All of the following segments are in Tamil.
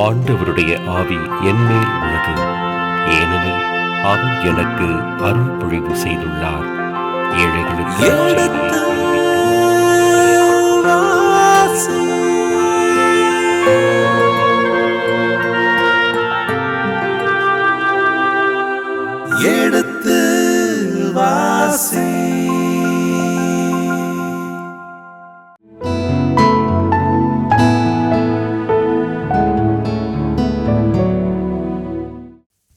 ஆண்டவருடைய ஆவி என்மேல் உள்ளது, ஏனெனில் அவர் எனக்கு அருள் பொழிவு செய்துள்ளார். ஏழைகளுக்கு எடுத்து வாசி.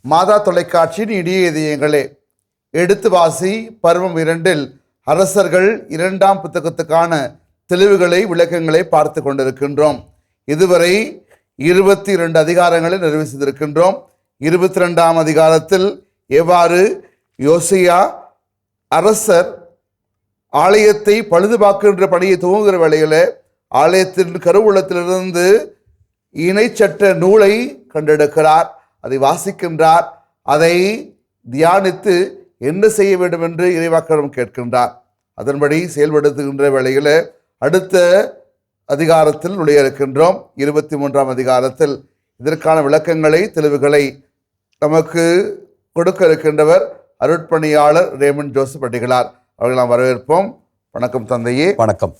மாதா தொலைக்காட்சியின் இனிய இதயங்களே, எடுத்து வாசி பருவம் 2 அரசர்கள் 2ஆம் புத்தகத்துக்கான தெளிவுகளை விளக்கங்களை பார்த்து கொண்டிருக்கின்றோம். இதுவரை 22 அதிகாரங்களை நிறைவு செய்திருக்கின்றோம். 22ஆம் அதிகாரத்தில் எவ்வாறு யோசியா அரசர் ஆலயத்தை பழுதுபார்க்கின்ற பணியை துவங்குகிற வேளையில் ஆலயத்தின் கருவூலத்திலிருந்து இணைச்சட்ட நூலை கண்டெடுக்கிறார், அதை வாசிக்கின்றார், அதை தியானித்து என்ன செய்ய வேண்டும் என்று இறைவாக்கிடம் கேட்கின்றார். அதன்படி செயல்படுத்துகின்ற வேளையில் அடுத்த அதிகாரத்தில் நுழைய இருக்கின்றோம். 23ஆம் அதிகாரத்தில் இதற்கான விளக்கங்களை தெளிவுகளை நமக்கு கொடுக்க இருக்கின்றவர் அருட்பணியாளர் ரேமண்ட் ஜோசப் அடிகளார். அவர்கள் நாம் வரவேற்போம். வணக்கம் தந்தையே. வணக்கம்.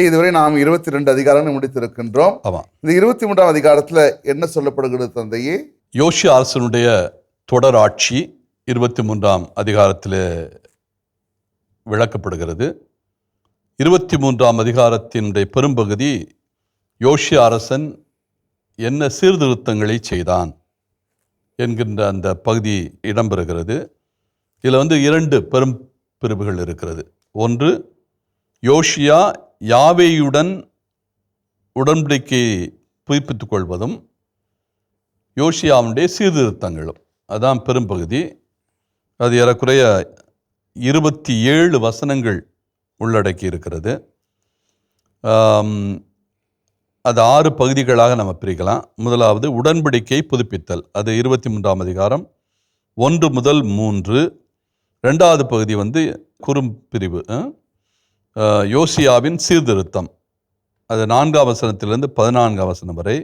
இதுவரை நாம் 22 அதிகாரங்கள் முடித்திருக்கின்றோம். இந்த 23ஆம் அதிகாரத்தில் என்ன சொல்லப்படுகிறது தந்தையே? யோசியா அரசனுடைய தொடர் ஆட்சி 23ஆம் அதிகாரத்தில் விளக்கப்படுகிறது. 23ஆம் அதிகாரத்தினுடைய பெரும்பகுதி யோசியா அரசன் என்ன சீர்திருத்தங்களை செய்தான் என்கின்ற அந்த பகுதி இடம்பெறுகிறது. இதில் 2 பெரும் பிரிவுகள் இருக்கிறது. ஒன்று, யோசியா யாவேயுடன் உடன்படிக்கை புதுப்பித்துக் கொள்வதும் யோசியாவுடைய சீர்திருத்தங்களும், அதான் பெரும்பகுதி. அது ஏறக்குறைய 27 வசனங்கள் உள்ளடக்கி இருக்கிறது. அது 6 பகுதிகளாக நம்ம பிரிக்கலாம். முதலாவது உடன்படிக்கை புதுப்பித்தல், அது 23ஆம் அதிகாரம் 1 முதல் 3. 2வது பகுதி குறும்பிரிவு யோசியாவின் சீர்திருத்தம், அது 4ஆம் வசனத்திலிருந்து 14ஆம் வசனம் வரை.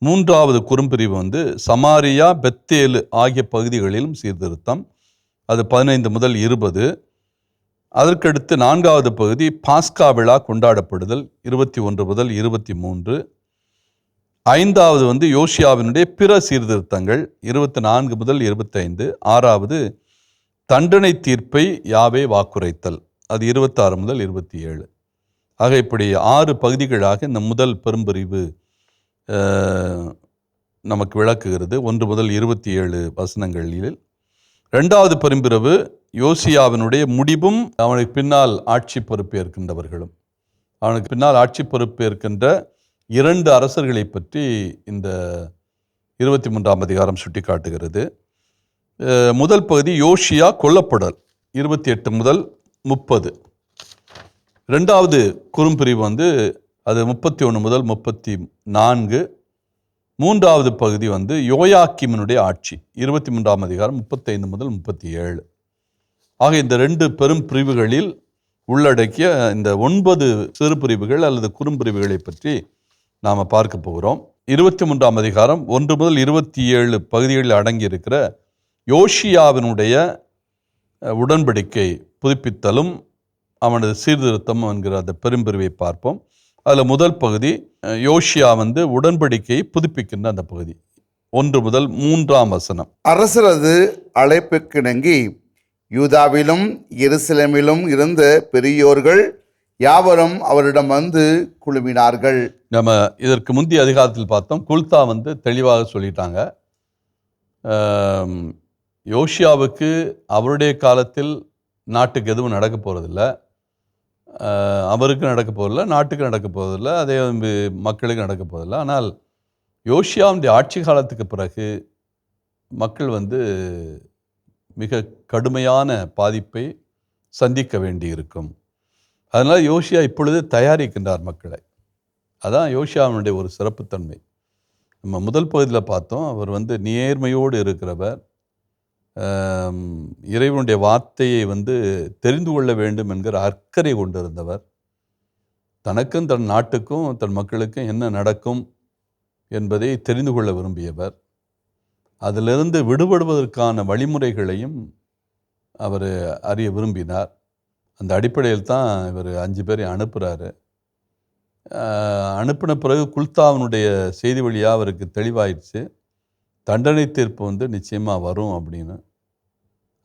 3வது குறும்பிரிவு சமாரியா, பெத்தேலு ஆகிய பகுதிகளிலும் சீர்திருத்தம், அது 15 முதல் 20. அதற்கடுத்து 4வது பகுதி பாஸ்கா விழா கொண்டாடப்படுதல், 21 முதல் 23. 5வது யோசியாவினுடைய பிற சீர்திருத்தங்கள், 24 முதல் 25. 6வது தண்டனை தீர்ப்பை யாவே வாக்குரைத்தல், அது 26 முதல் 27. ஆக இப்படி 6 பகுதிகளாக இந்த முதல் பெரும்பிரிவு நமக்கு விளக்குகிறது, 1 முதல் 27 வசனங்களில். 2வது பெரும்பிரிவு யோசியாவினுடைய முடிவும் அவனுக்கு பின்னால் ஆட்சி பொறுப்பேற்கின்றவர்களும். அவனுக்கு பின்னால் ஆட்சி பொறுப்பேற்கின்ற 2 அரசர்களை பற்றி இந்த 23ஆம் அதிகாரம் சுட்டி காட்டுகிறது. முதல் பகுதி யோசியா கொல்லப்படல், 28 முதல் 30. 2வது குறும்பிரிவு அது 31 முதல் 34. 3வது பகுதி யோயாக்கீமினுடைய ஆட்சி, 23ஆம் அதிகாரம் 35 முதல் 37. ஆக இந்த 2 பெரும் பிரிவுகளில் உள்ளடக்கிய இந்த 9 சிறு பிரிவுகள் அல்லது குறும்பிரிவுகளை பற்றி நாம் பார்க்க போகிறோம். 23ஆம் அதிகாரம் 1 முதல் 27 பகுதிகளில் அடங்கியிருக்கிற யோசியாவினுடைய உடன்படிக்கை புதுப்பித்தலும் அவனது சீர்திருத்தம் என்கிற அந்த பெரும்பிரிவை பார்ப்போம். அதில் முதல் பகுதி யோசியா உடன்படிக்கையை புதுப்பிக்கின்ற அந்த பகுதி, 1 முதல் 3ஆம் வசனம். அரசரது அழைப்புக்கிணங்கி யூதாவிலும் எருசலேமிலும் இருந்த பெரியோர்கள் யாவரும் அவரிடம் குழுமினார்கள். நம்ம இதற்கு முந்தைய அதிகாரத்தில் பார்த்தோம், குல்தா தெளிவாக சொல்லிட்டாங்க. யோசியாவுக்கு அவருடைய காலத்தில் நாட்டுக்கு எதுவும் நடக்க போகிறதில்ல, அவருக்கு நடக்க போகிறதில்ல, நாட்டுக்கு நடக்க போகிறதில்ல, அதே மக்களுக்கு நடக்க போகிறதில்ல. ஆனால் யோசியாவுடைய ஆட்சி காலத்துக்கு பிறகு மக்கள் மிக கடுமையான பாதிப்பை சந்திக்க வேண்டி இருக்கும். அதனால் யோசியா இப்பொழுது தயாரிக்கின்றார் மக்களை. அதான் யோசியாவினுடைய ஒரு சிறப்புத்தன்மை. நம்ம முதல் பகுதியில் பார்த்தோம், அவர் நேர்மையோடு இருக்கிறவர், இறைவனுடைய வார்த்தையை தெரிந்து கொள்ள வேண்டும் என்கிற அக்கறை கொண்டிருந்தவர். தனக்கும் தன் நாட்டுக்கும் தன் மக்களுக்கும் என்ன நடக்கும் என்பதை தெரிந்து கொள்ள விரும்பியவர். அதிலிருந்து விடுபடுவதற்கான வழிமுறைகளையும் அவர் அறிய விரும்பினார். அந்த அடிப்படையில் தான் இவர் 5 பேரை அனுப்புகிறாரு. அனுப்பின பிறகு குல்தாவனுடைய செய்தி வழியாக அவருக்கு தெளிவாயிடுச்சு, தண்டனை தீர்ப்பு நிச்சயமாக வரும் அப்படின்னு.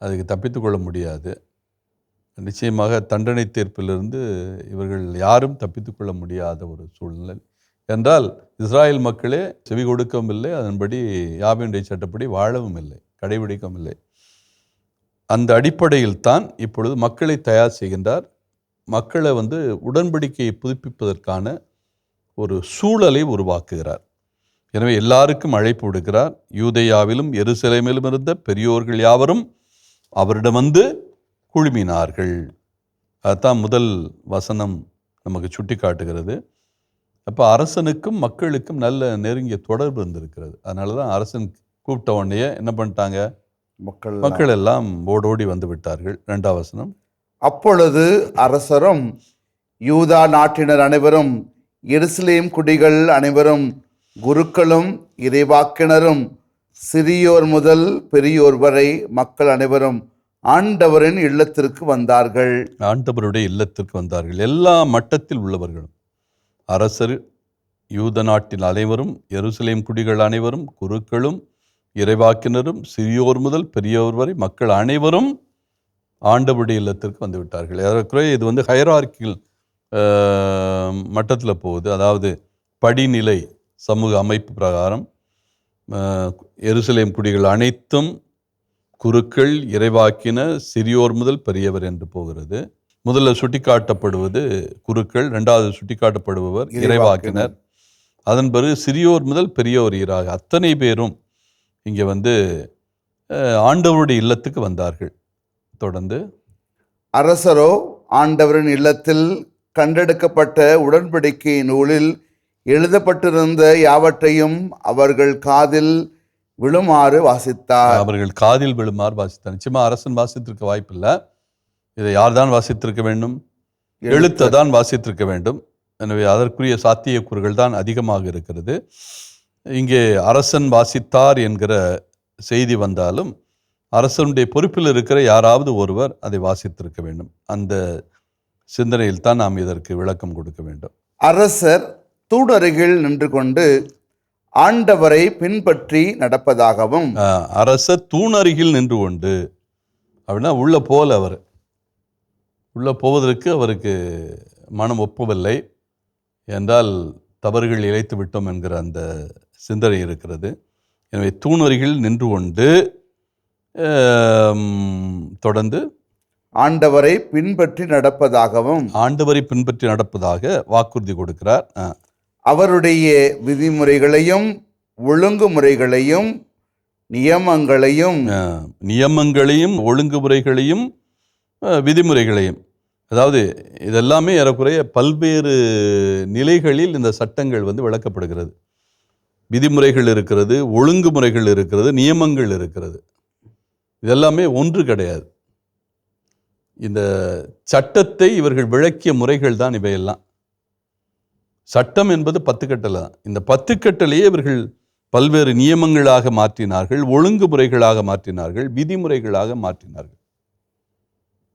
அதுக்கு தப்பித்து கொள்ள முடியாது. நிச்சயமாக தண்டனை தீர்ப்பிலிருந்து இவர்கள் யாரும் தப்பித்து கொள்ள முடியாத ஒரு சூழ்நிலை. என்றால் இஸ்ராயல் மக்களே செவி கொடுக்கவும் இல்லை, அதன்படி யாவேனுடைய சட்டப்படி வாழவும் இல்லை, கடைபிடிக்கவும் இல்லை. அந்த அடிப்படையில் தான் இப்பொழுது மக்களை தயார் செய்கின்றார். மக்களை உடன்படிக்கையை புதுப்பிப்பதற்கான ஒரு சூழலை உருவாக்குகிறார். எனவே எல்லாருக்கும் அழைப்பு விடுக்கிறார். யூதேயாவிலும் எருசலேமிலும் இருந்த பெரியோர்கள் யாவரும் அவரிடம் குழுமினார்கள். அதுதான் முதல் வசனம் நமக்கு சுட்டி காட்டுகிறது. அப்போ அரசனுக்கும் மக்களுக்கும் நல்ல நெருங்கிய தொடர்பு இருந்திருக்கிறது. அதனால தான் அரசன் கூப்பிட்ட உடனே என்ன பண்ணிட்டாங்க, மக்கள் எல்லாம் ஓடோடி வந்து விட்டார்கள். 2ஆம் வசனம், அப்பொழுது அரசரும் யூதா நாட்டினர் அனைவரும் எருசலேம் குடிகள் அனைவரும் குருக்களும் இறைவாக்கினரும் சிறியோர் முதல் பெரியோர் வரை மக்கள் அனைவரும் ஆண்டவரின் இல்லத்திற்கு வந்தார்கள். ஆண்டவருடைய இல்லத்திற்கு வந்தார்கள். எல்லா மட்டத்தில் உள்ளவர்களும், அரசர், யூத நாட்டின் அனைவரும், எருசலேம் குடிகள் அனைவரும், குருக்களும் இறைவாக்கினரும் சிறியோர் முதல் பெரியோர் வரை மக்கள் அனைவரும் ஆண்டவருடைய இல்லத்திற்கு வந்து விட்டார்கள். ஏறக்குறைய இது ஹைரார்க்கியல் மட்டத்தில் போகுது. அதாவது படிநிலை சமூக அமைப்பு பிரகாரம் எருசலேம் குடிகள் அனைத்தும், குருக்கள், இறைவாக்கினர், சிறியோர் முதல் பெரியவர் என்று போகிறது. முதல்ல சுட்டிக்காட்டப்படுவது குருக்கள், 2வது சுட்டிக்காட்டப்படுபவர் இறைவாக்கினர், அதன் பிறகு சிறியோர் முதல் பெரியோர் ஈராக அத்தனை பேரும் இங்கே ஆண்டவருடைய இல்லத்துக்கு வந்தார்கள். தொடர்ந்து, அரசரோ ஆண்டவரின் இல்லத்தில் கண்டெடுக்கப்பட்ட உடன்படிக்கை நூலில் எழுதப்பட்டிருந்த யாவற்றையும் அவர்கள் காதில் விழுமாறு வாசித்தார். அவர்கள் காதில் விழுமாறு வாசித்தார். நிச்சயமா அரசன் வாசித்திருக்க வாய்ப்பில்லை. இதை யார்தான் வாசித்திருக்க வேண்டும்? எழுத்ததான் வாசித்திருக்க வேண்டும். எனவே அதற்குரிய சாத்தியக்கூறுகள் தான் அதிகமாக இருக்கிறது. இங்கே அரசன் வாசித்தார் என்கிற செய்தி வந்தாலும் அரசனுடைய பொறுப்பில் இருக்கிற யாராவது ஒருவர் அதை வாசித்திருக்க வேண்டும். அந்த சிந்தனையில் தான் நாம் இதற்கு விளக்கம் கொடுக்க வேண்டும். அரசர் தூணருகில் நின்று கொண்டு ஆண்டவரை பின்பற்றி நடப்பதாகவும், அரசர் தூணருகில் நின்று கொண்டு அப்படின்னா உள்ள போல, அவர் உள்ள போவதற்கு அவருக்கு மனம் ஒப்பவில்லை. என்றால் தவறுகள் இழைத்து விட்டோம் என்கிற அந்த சிந்தனை இருக்கிறது. எனவே தூணருகில் நின்று கொண்டு தொடர்ந்து ஆண்டவரை பின்பற்றி நடப்பதாகவும், ஆண்டவரை பின்பற்றி நடப்பதாக வாக்குறுதி கொடுக்கிறார். அவருடைய விதிமுறைகளையும் ஒழுங்குமுறைகளையும் நியமங்களையும் ஒழுங்குமுறைகளையும் விதிமுறைகளையும், அதாவது இதெல்லாமே ஏறக்குறைய பல்வேறு நிலைகளில் இந்த சட்டங்கள் விளக்கப்படுகிறது. விதிமுறைகள் இருக்கிறது, ஒழுங்குமுறைகள் இருக்கிறது, நியமங்கள் இருக்கிறது. இதெல்லாமே ஒன்று கிடையாது. இந்த சட்டத்தை இவர்கள் விளக்கிய முறைகள் தான் இவையெல்லாம். சட்டம் என்பது 10 கட்டளை தான். இந்த 10 கட்டளையே இவர்கள் பல்வேறு நியமங்களாக மாற்றினார்கள், ஒழுங்குமுறைகளாக மாற்றினார்கள், விதிமுறைகளாக மாற்றினார்கள்.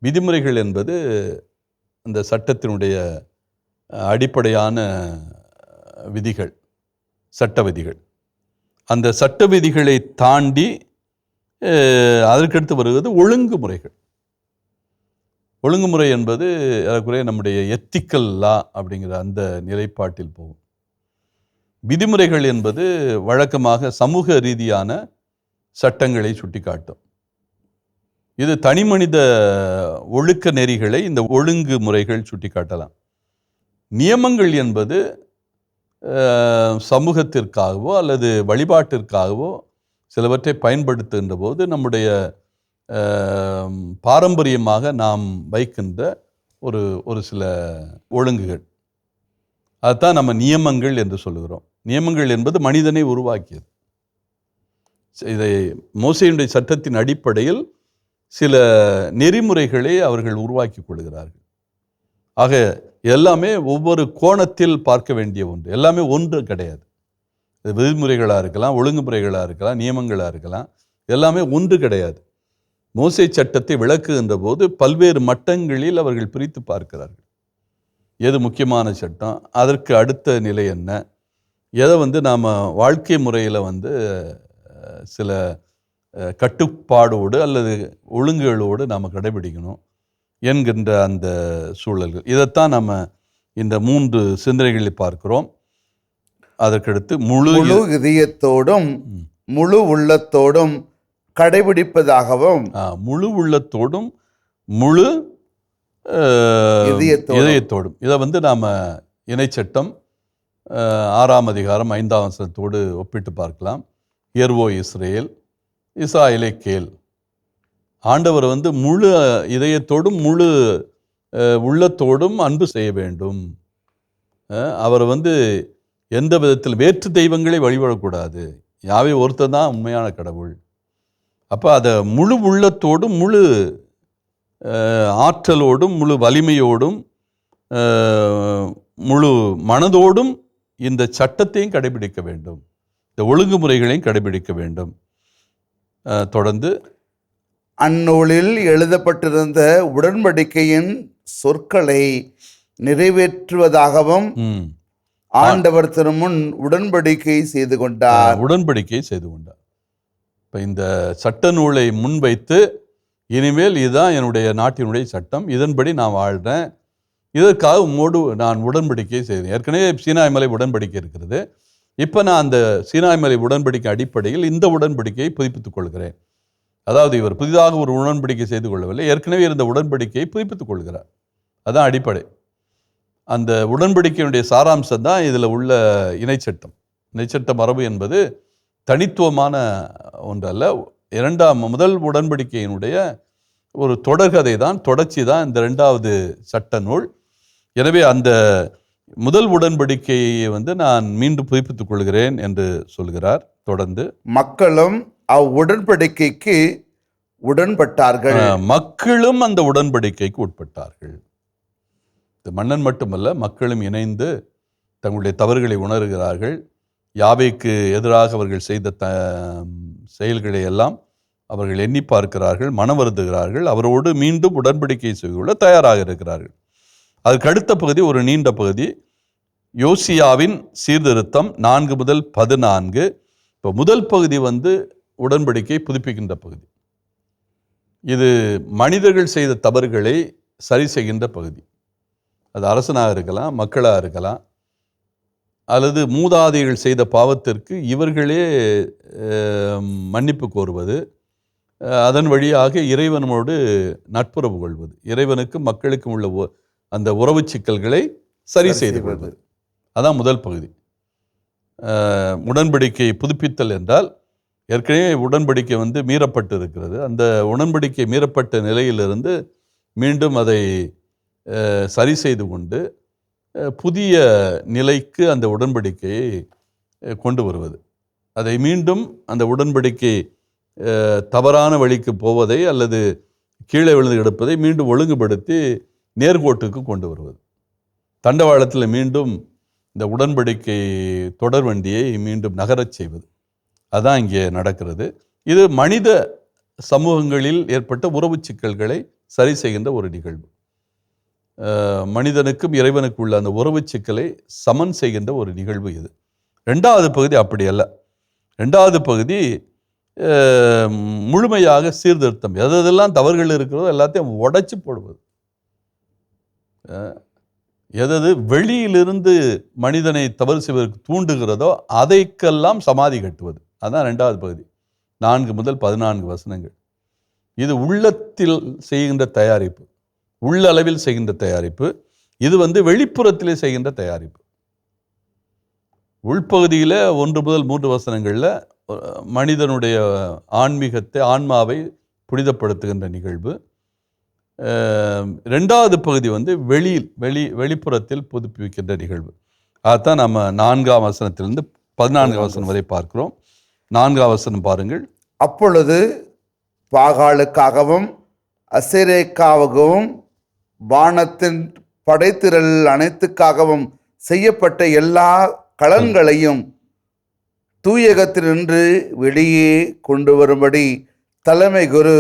விதிமுறைகள் என்பது அந்த சட்டத்தினுடைய அடிப்படையான விதிகள், சட்ட விதிகள். அந்த சட்ட விதிகளை தாண்டி அதற்கடுத்து வருவது ஒழுங்குமுறைகள். ஒழுங்குமுறை என்பது ஏறக்குறைய நம்முடைய எத்திக்கல் லா அப்படிங்கிற அந்த நிலைப்பாட்டில் போகும். விதிமுறைகள் என்பது வழக்கமாக சமூக ரீதியான சட்டங்களை சுட்டிக்காட்டும். இது தனிமனித ஒழுக்க நெறிகளை இந்த ஒழுங்கு முறைகள் சுட்டிக்காட்டலாம். நியமங்கள் என்பது சமூகத்திற்காகவோ அல்லது வழிபாட்டிற்காகவோ சிலவற்றை பயன்படுத்துகின்ற போது நம்முடைய பாரம்பரியமாக நாம் வைக்கின்ற ஒரு சில ஒழுங்குகள், அதுதான் நம்ம நியமங்கள் என்று சொல்லுகிறோம். நியமங்கள் என்பது மனிதனை உருவாக்கியது. இதை மோசேயினுடைய சட்டத்தின் அடிப்படையில் சில நெறிமுறைகளை அவர்கள் உருவாக்கி கொள்கிறார்கள். ஆக எல்லாமே ஒவ்வொரு கோணத்தில் பார்க்க வேண்டிய ஒன்று, எல்லாமே ஒன்று கிடையாது. விதிமுறைகளாக இருக்கலாம், ஒழுங்குமுறைகளாக இருக்கலாம், நியமங்களாக இருக்கலாம், எல்லாமே ஒன்று கிடையாது. மோசே சட்டத்தை விளக்குகின்ற போது பல்வேறு மட்டங்களில் அவர்கள் பிரித்து பார்க்கிறார்கள். எது முக்கியமான சட்டம், அதற்கு அடுத்த நிலை என்ன, எதை நாம் வாழ்க்கை முறையில் சில கட்டுப்பாடோடு அல்லது ஒழுங்குகளோடு நாம் கடைபிடிக்கணும் என்கின்ற அந்த சூழல்கள், இதைத்தான் நம்ம இந்த 3 சிந்தனைகளில் பார்க்கிறோம். அதற்கடுத்து முழு இதயத்தோடும் முழு உள்ளத்தோடும் கடைபிடிப்பதாகவும், முழு உள்ளத்தோடும் முழு இதயத்தோடும், இதை நாம் இணைச்சட்டம் 6ஆம் அதிகாரம் 5ஆம் வசனத்தோடு ஒப்பிட்டு பார்க்கலாம். எர்வோ இஸ்ரேல், இஸ்ராயேலே கேள். ஆண்டவர் முழு இதயத்தோடும் முழு உள்ளத்தோடும் அன்பு செய்ய வேண்டும். அவர் எந்த விதத்தில் வேற்று தெய்வங்களை வழிபடக்கூடாது. யாவே ஒருத்தர் தான் உண்மையான கடவுள். அப்போ அதை முழு உள்ளத்தோடும் முழு ஆற்றலோடும் முழு வலிமையோடும் முழு மனதோடும் இந்த சட்டத்தையும் கடைபிடிக்க வேண்டும், இந்த ஒழுங்குமுறைகளையும் கடைபிடிக்க வேண்டும். தொடர்ந்து அந்நூலில் எழுதப்பட்டிருந்த உடன்படிக்கையின் சொற்களை நிறைவேற்றுவதாகவும் ஆண்டவர் திருமுன் உடன்படிக்கை செய்து கொண்டார். இப்போ இந்த சட்ட நூலை முன்வைத்து, இனிமேல் இதுதான் என்னுடைய நாட்டினுடைய சட்டம், இதன்படி நான் வாழ்கிறேன், இதற்காக உம்மோடு நான் உடன்படிக்கை செய்தேன். ஏற்கனவே சீனாய் மலை உடன்படிக்கை இருக்கிறது. இப்போ நான் அந்த சீனாய் மலை உடன்படிக்கை அடிப்படையில் இந்த உடன்படிக்கையை புதுப்பித்துக் கொள்கிறேன். அதாவது இவர் புதிதாக ஒரு உடன்படிக்கை செய்து கொள்ளவில்லை, ஏற்கனவே இருந்த உடன்படிக்கையை புதுப்பித்துக் கொள்கிறார். அதுதான் அடிப்படை. அந்த உடன்படிக்கையினுடைய சாராம்சம் தான் இதில் உள்ள இணைச்சட்டம். இணைச்சட்ட மரபு என்பது தனித்துவமான ஒன்றல்ல, முதல் உடன்படிக்கையினுடைய ஒரு தொடர்கதை தான், தொடர்ச்சி தான் இந்த 2வது சட்ட நூல். எனவே அந்த முதல் உடன்படிக்கையை நான் மீண்டும் புதுப்பித்துக் கொள்கிறேன் என்று சொல்கிறார். தொடர்ந்து மக்களும் அவ்வுடன்படிக்கைக்கு உடன்பட்டார்கள். மக்களும் அந்த உடன்படிக்கைக்கு உட்பட்டார்கள். மன்னன் மட்டுமல்ல, மக்களும் இணைந்து தங்களுடைய தவறுகளை உணர்கிறார்கள். யாவேக்கு எதிராக அவர்கள் செய்த செயல்களை எல்லாம் அவர்கள் எண்ணி பார்க்கிறார்கள், மனம் வருந்துகிறார்கள், அவரோடு மீண்டும் உடன்படிக்கை செய்துள்ள தயாராக இருக்கிறார்கள். அதுக்கு அடுத்த பகுதி ஒரு நீண்ட பகுதி, யோசியாவின் சீர்திருத்தம் 4 முதல் 14. இப்போ முதல் பகுதி உடன்படிக்கை புதுப்பிக்கின்ற பகுதி. இது மனிதர்கள் செய்த தவறுகளை சரி செய்கின்ற பகுதி. அது அரசனாக இருக்கலாம், மக்களாக இருக்கலாம், அல்லது மூதாதைகள் செய்த பாவத்திற்கு இவர்களே மன்னிப்பு கோருவது, அதன் வழியாக இறைவனோடு நட்புறவு கொள்வது, இறைவனுக்கும் மக்களுக்கும் உள்ள அந்த உறவு சிக்கல்களை சரி செய்து கொள்வது. அதான் முதல் பகுதி. உடன்படிக்கை புதுப்பித்தல் என்றால் ஏற்கனவே உடன்படிக்கை மீறப்பட்டு இருக்கிறது. அந்த உடன்படிக்கை மீறப்பட்ட நிலையிலிருந்து மீண்டும் அதை சரி செய்து கொண்டு புதிய நிலைக்கு அந்த உடன்படிக்கையை கொண்டு வருவது. அதை மீண்டும் அந்த உடன்படிக்கை தவறான வழிக்கு போவதை அல்லது கீழே விழுந்து கிடப்பதை மீண்டும் ஒழுங்குபடுத்தி நேர்கோட்டுக்கு கொண்டு வருவது. தண்டவாளத்தில் மீண்டும் இந்த உடன்படிக்கை தொடர் வண்டியை மீண்டும் நகரச் செய்வது. அதான் இங்கே நடக்கிறது. இது மனித சமூகங்களில் ஏற்பட்ட உறவு சிக்கல்களை சரி செய்கின்ற ஒரு நிகழ்வு. மனிதனுக்கும் இறைவனுக்கு உள்ள அந்த உறவு சிக்கலை சமன் செய்கின்ற ஒரு நிகழ்வு இது. 2வது பகுதி அப்படி அல்ல. 2வது பகுதி முழுமையாக சீர்திருத்தம். எதெல்லாம் தவறுகள் இருக்கிறதோ எல்லாத்தையும் உடைச்சு போடுவது. எது வெளியிலிருந்து மனிதனை தவறு செய்வதற்கு தூண்டுகிறதோ அதைக்கெல்லாம் சமாதி கட்டுவது. அதுதான் 2வது பகுதி, 4 முதல் 14 வசனங்கள். இது உள்ளத்தில் செய்கின்ற தயாரிப்பு, உள்ளளவில் செய்கின்ற தயாரிப்பு. இது வெளிப்புறத்திலே செய்கின்ற தயாரிப்பு. உள்பகுதியில் 1 முதல் 3 வசனங்களில் மனிதனுடைய ஆன்மீகத்தை, ஆன்மாவை புனிதப்படுத்துகின்ற நிகழ்வு. 2வது பகுதி வெளிப்புறத்தில் புதுப்பிக்கின்ற நிகழ்வு. அதுதான் நம்ம 4ஆம் வசனத்திலிருந்து 14 வசனம் வரை பார்க்கிறோம். 4ஆம் வசனம் பாருங்கள். அப்பொழுது பாகாலுக்காகவும் அசேரேக்காகவும் வானத்தின் படைத்திரள் அனைத்துக்காகவும் செய்யப்பட்ட எல்லா களங்களையும் தூயகத்தினின்று வெளியே கொண்டு வரும்படி தலைமை குரு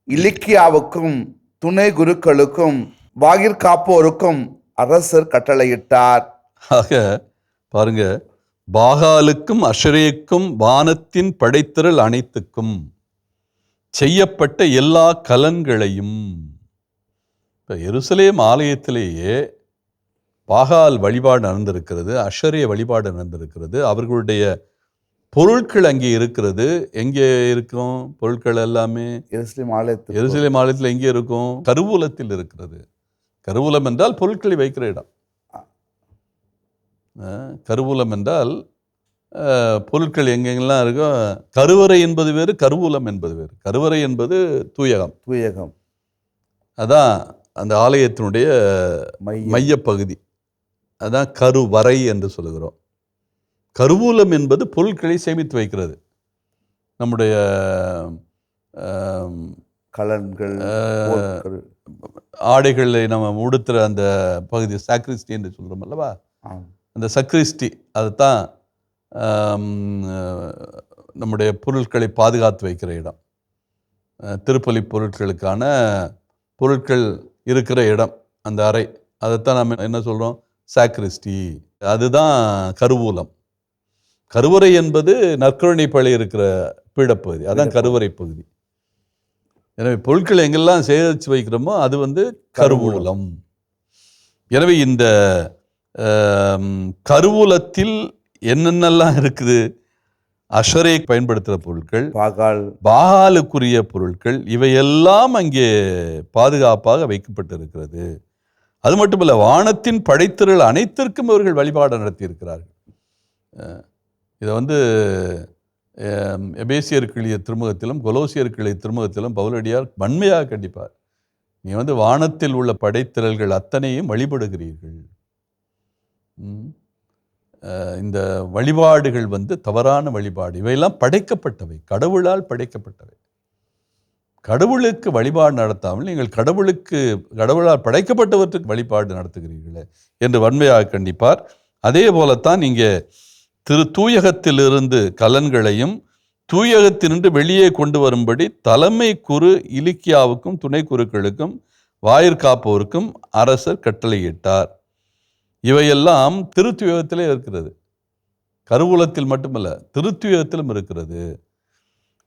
இலிக்கியாவுக்கும் துணை குருக்களுக்கும் வாயிற்காப்போருக்கும் அரசர் கட்டளையிட்டார். ஆக பாருங்க, பாகாலுக்கும் அஷரேக்கும் வானத்தின் படைத்திரள் அனைத்துக்கும் செய்யப்பட்ட எல்லா கலன்களையும். இப்போ எருசலேம் ஆலயத்திலேயே பாகால் வழிபாடு நடந்திருக்கிறது, அஷரே வழிபாடு நடந்திருக்கிறது. அவர்களுடைய பொருட்கள் அங்கே இருக்கிறது. எங்கே இருக்கும் பொருட்கள் எல்லாமே? எருசலேம் ஆலயத்தில் எங்கே இருக்கும்? கருவூலத்தில் இருக்கிறது. கருவூலம் என்றால் பொருட்களை வைக்கிற இடம். கருவூலம் என்றால் பொருட்கள் எங்கெங்கெல்லாம் இருக்கும். கருவறை என்பது வேறு, கருவூலம் என்பது வேறு. கருவறை என்பது தூயகம். அதான் அந்த ஆலயத்தினுடைய மையப்பகுதி. அதான் கருவறை என்று சொல்லுகிறோம். கருவூலம் என்பது பொருட்களை சேமித்து வைக்கிறது. நம்முடைய கலன்கள், ஆடைகளை நம்ம உடுத்துற அந்த பகுதி சாக்ரிஸ்டி என்று சொல்கிறோம் அல்லவா? அந்த சக்ரிஸ்டி அதுதான் நம்முடைய பொருட்களை பாதுகாத்து வைக்கிற இடம். திருப்பலி பொருட்களுக்கான பொருட்கள் இருக்கிற இடம், அந்த அறை. அதைத்தான் நம்ம என்ன சொல்கிறோம்? சாக்ரிஸ்டி. அதுதான் கருவூலம். கருவறை என்பது நற்கருணை பழி இருக்கிற பீடப்பகுதி, அதான் கருவறை பகுதி. எனவே பொருட்கள் எங்கெல்லாம் சேகரித்து வைக்கிறோமோ அது கருவூலம். எனவே இந்த கருவூலத்தில் என்னென்னலாம் இருக்குது? அஷரே பயன்படுத்துகிற பொருட்கள், பாகாலுக்குரிய பொருட்கள், இவையெல்லாம் அங்கே பாதுகாப்பாக வைக்கப்பட்டிருக்கிறது. அது மட்டுமல்ல, வானத்தின் படைத்திரள் அனைத்திற்கும் அவர்கள் வழிபாடு நடத்தி இருக்கிறார்கள். இதை எபேசியருக்கு எழுதிய திருமுகத்திலும் கொலோசியருக்கு எழுதிய திருமுகத்திலும் பவுலடியார் வன்மையாக கண்டிப்பார். நீ வானத்தில் உள்ள படைத்திரள்கள் அத்தனையும் வழிபடுகிறீர்கள். இந்த வழிபாடுகள் தவறான வழிபாடு. இவையெல்லாம் படைக்கப்பட்டவை, கடவுளால் படைக்கப்பட்டவை. கடவுளுக்கு வழிபாடு நடத்தாமல் நீங்கள் கடவுளால் படைக்கப்பட்டவற்றுக்கு வழிபாடு நடத்துகிறீர்களே என்று வன்மையாக கண்டிப்பார். அதே போலத்தான் இங்கே தூயகத்திலிருந்து கலன்களையும் தூயகத்தினின்று வெளியே கொண்டு வரும்படி தலைமை குரு இலிக்கியாவுக்கும் துணை குருக்களுக்கும் வாயிற்காப்போருக்கும் அரசர் கட்டளையிட்டார். இவையெல்லாம் திருத்துயகத்திலே இருக்கிறது. கருவூலத்தில் மட்டுமல்ல, திருத்துயகத்திலும் இருக்கிறது.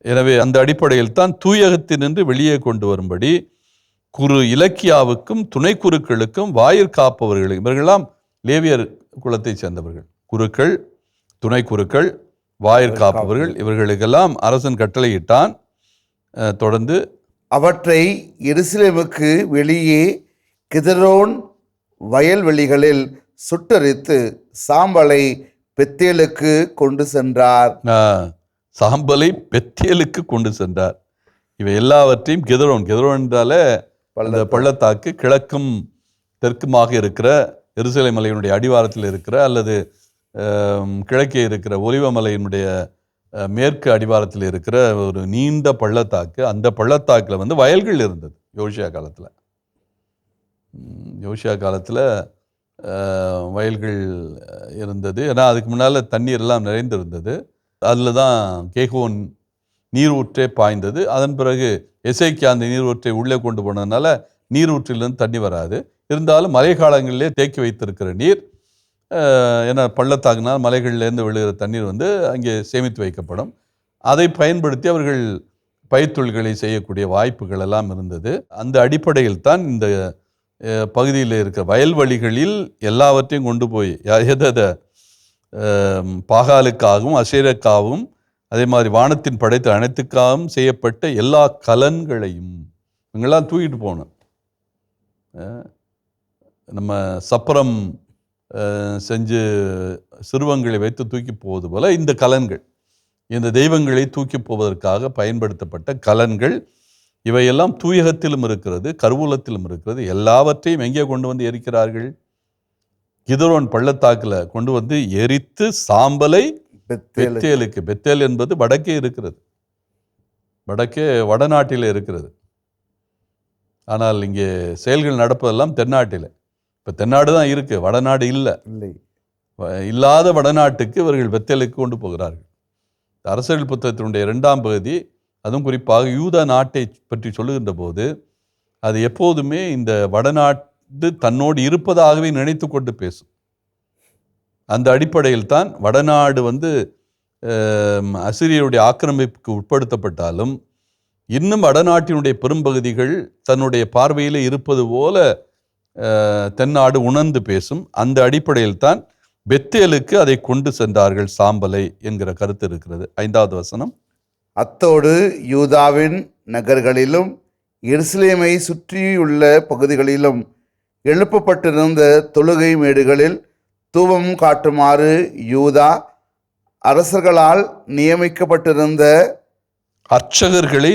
எனவே அந்த அடிப்படையில் தான் தூயகத்தினின்று வெளியே கொண்டு வரும்படி குரு இலக்கியாவுக்கும் துணை குருக்களுக்கும் வாயிற்காப்பவர்கள், இவர்களெல்லாம் லேவியர் குலத்தை சேர்ந்தவர்கள், குருக்கள், துணை குருக்கள், வாயிற்காப்பவர்கள், இவர்களுக்கெல்லாம் அரசன் கட்டளையிட்டான். தொடர்ந்து அவற்றை எருசலேமுக்கு வெளியே கிதரோன் வயல்வெளிகளில் சுட்டரித்து சாம்பலை பெத்தேலுக்கு கொண்டு சென்றார். சாம்பலை பெத்தேலுக்கு கொண்டு சென்றார். இவை எல்லாவற்றையும் கிதரோன் என்றாலே பள்ளத்தாக்கு, கிழக்கும் தெற்குமாக இருக்கிற எருசலேம் மலையினுடைய அடிவாரத்தில் இருக்கிற அல்லது கிழக்கே இருக்கிற ஒலிவமலையினுடைய மேற்கு அடிவாரத்தில் இருக்கிற ஒரு நீண்ட பள்ளத்தாக்கு. அந்த பள்ளத்தாக்கில் வயல்கள் இருந்தது யோசியா காலத்தில் வயல்கள் இருந்தது. ஏன்னா அதுக்கு முன்னால் தண்ணீர் எல்லாம் நிறைந்திருந்தது. அதில் தான் கேகோன் நீரூற்றே பாய்ந்தது. அதன் பிறகு எசேக்கியா அந்த நீரூற்றை உள்ளே கொண்டு போனதுனால நீரூற்றிலிருந்து தண்ணி வராது. இருந்தாலும் மழை காலங்களிலே தேக்கி வைத்திருக்கிற நீர், ஏன்னா பள்ளத்தாக்குனால் மலைகளிலேருந்து விழுகிற தண்ணீர் அங்கே சேமித்து வைக்கப்படும். அதை பயன்படுத்தி அவர்கள் பயிர்த்தொழில்களை செய்யக்கூடிய வாய்ப்புகள் எல்லாம் இருந்தது. அந்த அடிப்படையில் தான் இந்த பகுதியில் இருக்கிற வயல்வெளிகளில் எல்லாவற்றையும் கொண்டு போய் எதை பாகாலுக்காகவும் அசேரக்காகவும் அதே மாதிரி வானத்தின் படைத்த அனைத்துக்காகவும் செய்யப்பட்ட எல்லா கலன்களையும் இவங்கெல்லாம் தூக்கிட்டு போகணும். நம்ம சப்பரம் செஞ்சு சிறுவங்களை வைத்து தூக்கி போவது போல இந்த கலன்கள், இந்த தெய்வங்களை தூக்கி போவதற்காக பயன்படுத்தப்பட்ட கலன்கள், இவையெல்லாம் தூயகத்திலும் இருக்கிறது, கருவூலத்திலும் இருக்கிறது. எல்லாவற்றையும் எங்கே கொண்டு எரிக்கிறார்கள்? கிதரோன் பள்ளத்தாக்கில் கொண்டு எரித்து சாம்பலை பெத்தேலுக்கு. பெத்தேல் என்பது வடக்கே இருக்கிறது, வடக்கே வடநாட்டில் இருக்கிறது. ஆனால் இங்கே செயல்கள் நடப்பதெல்லாம் தென்னாட்டில். இப்போ தென்னாடு தான் இருக்கு, வடநாடு இல்லை. இல்லாத வடநாட்டுக்கு இவர்கள் பெத்தேலுக்கு கொண்டு போகிறார்கள். அரசர்கள் புத்தகத்தினுடைய 2ஆம் பகுதி, அதுவும் குறிப்பாக யூத நாட்டை பற்றி சொல்லுகின்ற போது அது எப்போதுமே இந்த வடநாட்டு தன்னோடு இருப்பதாகவே நினைத்து கொண்டு பேசும். அந்த அடிப்படையில் தான் வடநாடு அசிரியருடைய ஆக்கிரமிப்புக்கு உட்படுத்தப்பட்டாலும் இன்னும் வடநாட்டினுடைய பெரும்பகுதிகள் தன்னுடைய பார்வையில் இருப்பது போல தென்னாடு உணர்ந்து பேசும். அந்த அடிப்படையில் தான் பெத்தேலுக்கு அதை கொண்டு சென்றார்கள் சாம்பலை என்கிற கருத்து இருக்கிறது. 5வது வசனம், அத்தோடு யூதாவின் நகர்களிலும் எருசலேமை சுற்றியுள்ள பகுதிகளிலும் எழுப்பப்பட்டிருந்த தொழுகை மேடுகளில் தூபம் காட்டுமாறு யூதா அரசர்களால் நியமிக்கப்பட்டிருந்த அர்ச்சகர்களை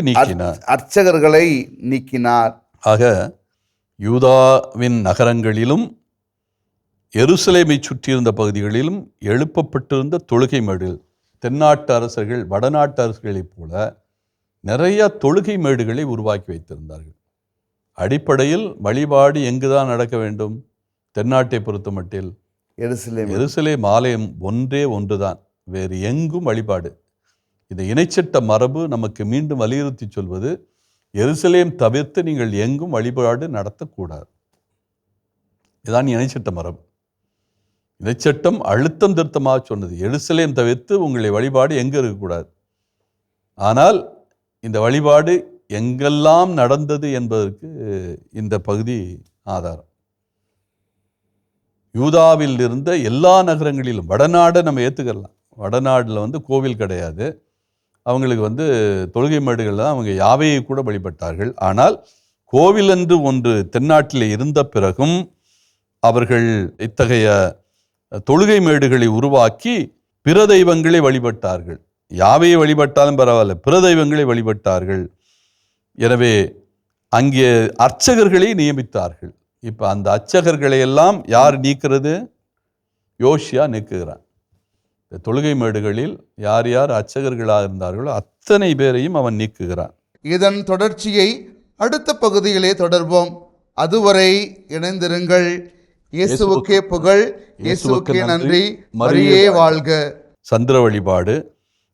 நீக்கினார். ஆக யூதாவின் நகரங்களிலும் எருசலேமை சுற்றியிருந்த பகுதிகளிலும் எழுப்பப்பட்டிருந்த தொழுகை மேடுகள், தென்னாட்டு அரசர்கள் வடநாட்டு அரசர்களைப் போல நிறைய தொழுகை மேடுகளை உருவாக்கி வைத்திருந்தார்கள். அடிப்படையில் வழிபாடு எங்குதான் நடக்க வேண்டும்? தென்னாட்டை பொறுத்த மட்டில் எருசலேம் ஆலயம் ஒன்றுதான், வேறு எங்கும் வழிபாடு. இந்த இணைச்சட்ட மரபு நமக்கு மீண்டும் வலியுறுத்தி சொல்வது, எருசலேம் தவிர்த்து நீங்கள் எங்கும் வழிபாடு நடத்தக்கூடாது. இதுதான் இணைச்சட்ட மரபு. இணைச்சட்டம் அழுத்தம் திருத்தமாக சொன்னது, எருசலேம் தவிர்த்து உங்களை வழிபாடு எங்கே இருக்கக்கூடாது. ஆனால் இந்த வழிபாடு எங்கெல்லாம் நடந்தது என்பதற்கு இந்த பகுதி ஆதாரம். யூதாவில் இருந்த எல்லா நகரங்களிலும், வடநாடை நம்ம ஏற்றுக்கலாம், வடநாட்டில் கோவில் கிடையாது, அவங்களுக்கு தொழுகை மேடுகள் தான், அவங்க யாவையை கூட வழிபட்டார்கள். ஆனால் கோவில் என்று ஒன்று தென்னாட்டில் இருந்த பிறகும் அவர்கள் இத்தகைய தொழுகை மேடுகளை உருவாக்கி பிற தெய்வங்களை வழிபட்டார்கள். யாவையை வழிபட்டாலும் பரவாயில்ல, பிற தெய்வங்களை வழிபட்டார்கள். எனவே அங்கே அர்ச்சகர்களை நியமித்தார்கள். இப்போ அந்த அர்ச்சகர்களை எல்லாம் யார் நீக்கிறது? யோசியா நீக்குகிறான். இந்த தொழுகை மேடுகளில் யார் யார் அர்ச்சகர்களாக இருந்தார்களோ அத்தனை பேரையும் அவன் நீக்குகிறான். இதன் தொடர்ச்சியை அடுத்த பகுதியிலே தொடர்வோம். அதுவரை இணைந்திருங்கள். இயேசுவுக்கே புகழ், இயேசுவுக்கே நன்றி, மரியே வாழ்க. சந்திர வழிபாடு,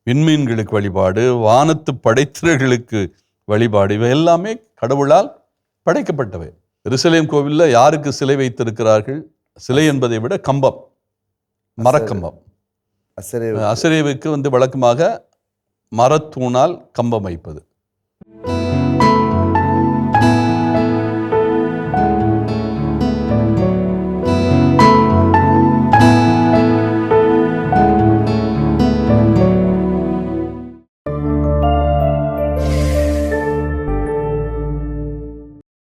விண்மீன்களுக்கு வழிபாடு, வானத்து படைத்திரர்களுக்கு வழிபாடு, இவை எல்லாமே கடவுளால் படைக்கப்பட்டவை. எருசலேம் கோவிலில் யாருக்கு சிலை வைத்திருக்கிறார்கள்? சிலை என்பதை விட கம்பம், மரக்கம்பம். அசரேவுக்கு வழக்கமாக மரத்தூணால் கம்பம் வைப்பது.